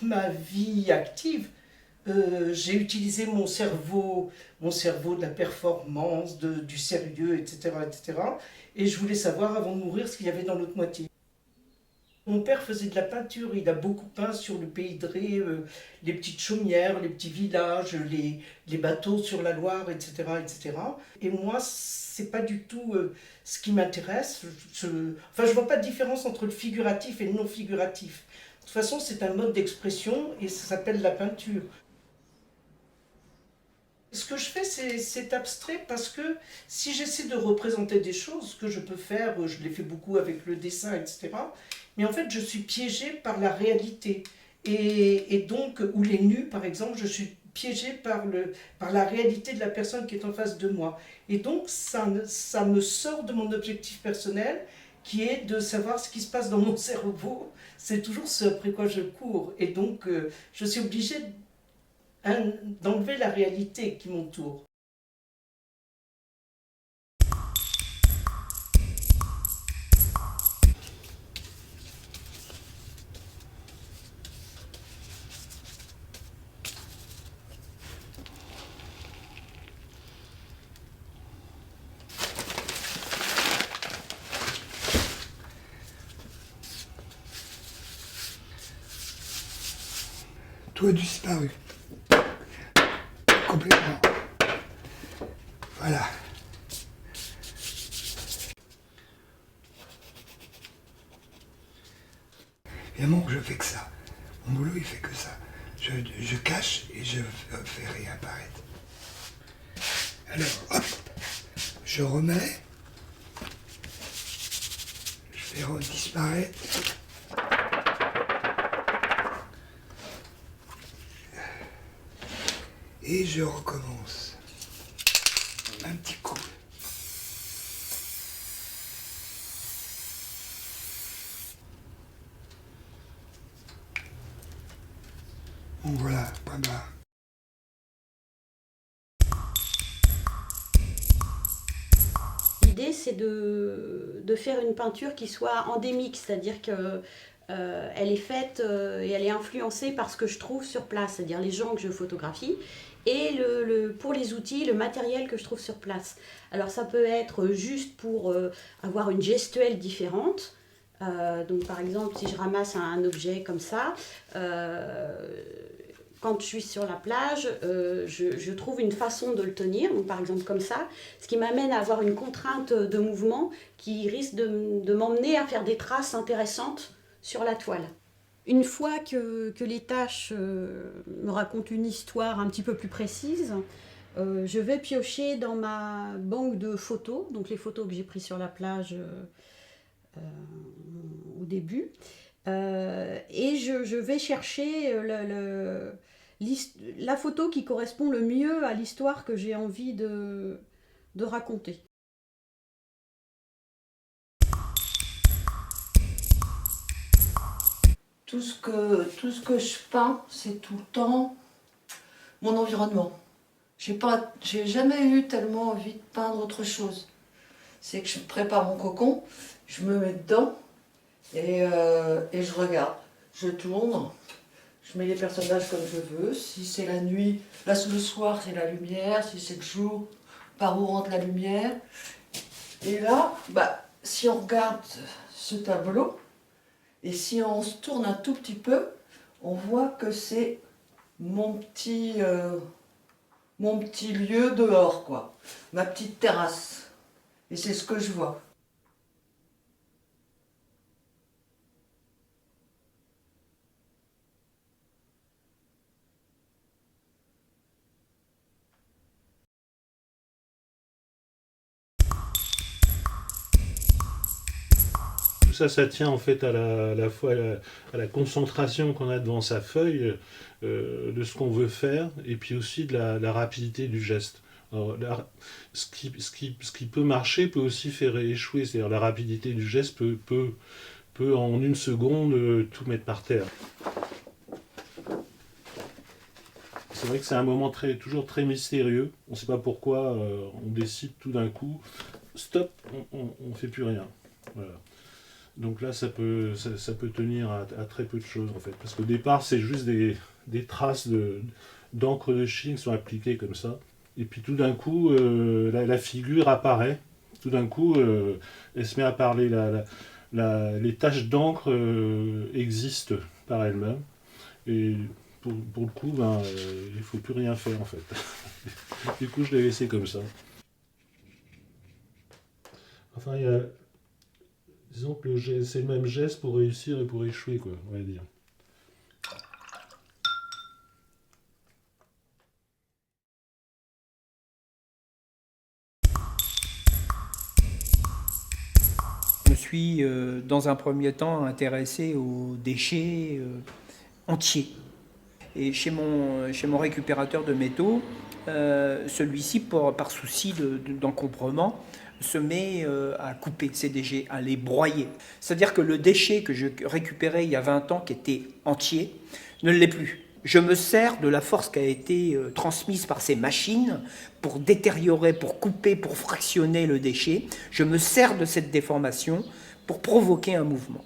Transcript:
toute ma vie active, j'ai utilisé mon cerveau de la performance, du sérieux, etc., etc. Et je voulais savoir avant de mourir ce qu'il y avait dans l'autre moitié. Mon père faisait de la peinture, il a beaucoup peint sur le pays de Ré, les petites chaumières, les petits villages, les bateaux sur la Loire, etc., etc. Et moi, c'est pas du tout ce qui m'intéresse. Enfin, je vois pas de différence entre le figuratif et le non figuratif. De toute façon, c'est un mode d'expression et ça s'appelle la peinture. Ce que je fais, c'est abstrait parce que si j'essaie de représenter des choses, ce que je peux faire, je l'ai fait beaucoup avec le dessin, etc. Mais en fait, je suis piégée par la réalité. Et donc, ou les nus, par exemple, je suis piégée par la réalité de la personne qui est en face de moi. Et donc, ça me sort de mon objectif personnel, qui est de savoir ce qui se passe dans mon cerveau. C'est toujours ce après quoi je cours. Et donc, je suis obligée d'enlever la réalité qui m'entoure. Tout a disparu. Complètement. Voilà. Évidemment que je fais que ça. Mon boulot, il fait que ça. Je cache et je fais réapparaître. Alors, hop, je remets. Je fais disparaître. Et je recommence. Un petit coup. Bon voilà, point barre. L'idée, c'est de faire une peinture qui soit endémique, c'est-à-dire que elle est faite et elle est influencée par ce que je trouve sur place, c'est-à-dire les gens que je photographie et pour les outils, le matériel que je trouve sur place. Alors ça peut être juste pour avoir une gestuelle différente. Donc par exemple, si je ramasse un objet comme ça, quand je suis sur la plage, je trouve une façon de le tenir, donc par exemple comme ça, ce qui m'amène à avoir une contrainte de mouvement qui risque de m'emmener à faire des traces intéressantes sur la toile. Une fois que les tâches me racontent une histoire un petit peu plus précise, je vais piocher dans ma banque de photos, donc les photos que j'ai prises sur la plage au début, et je vais chercher la photo qui correspond le mieux à l'histoire que j'ai envie de raconter. Tout ce que je peins, c'est tout le temps mon environnement. J'ai jamais eu tellement envie de peindre autre chose. C'est que je prépare mon cocon, je me mets dedans et je regarde. Je tourne, je mets les personnages comme je veux. Si c'est la nuit, là le soir c'est la lumière, si c'est le jour, par où rentre la lumière. Et là, si on regarde ce tableau, et si on se tourne un tout petit peu, on voit que c'est mon petit lieu dehors, quoi. Ma petite terrasse. Et c'est ce que je vois. Tout ça, ça tient en fait à la fois à la concentration qu'on a devant sa feuille, de ce qu'on veut faire, et puis aussi de la rapidité du geste. Alors, ce qui peut marcher peut aussi faire échouer, c'est-à-dire la rapidité du geste peut en une seconde tout mettre par terre. C'est vrai que c'est un moment toujours très mystérieux, on ne sait pas pourquoi on décide tout d'un coup, stop, on ne fait plus rien. Voilà. Donc là, ça peut tenir à très peu de choses, en fait. Parce qu'au départ, c'est juste des traces d'encre de Chine qui sont appliquées comme ça. Et puis tout d'un coup, la figure apparaît. Tout d'un coup, elle se met à parler. Les taches d'encre existent par elles-mêmes. Et pour le coup, il ne faut plus rien faire, en fait. Du coup, je l'ai laissé comme ça. Enfin, disons que c'est le même geste pour réussir et pour échouer, quoi, on va dire. Je me suis dans un premier temps intéressé aux déchets entiers. Et chez mon récupérateur de métaux, celui-ci, par souci d'encombrement, se met à couper ces déchets, à les broyer. C'est-à-dire que le déchet que je récupérais il y a 20 ans, qui était entier, ne l'est plus. Je me sers de la force qui a été transmise par ces machines pour détériorer, pour couper, pour fractionner le déchet. Je me sers de cette déformation pour provoquer un mouvement.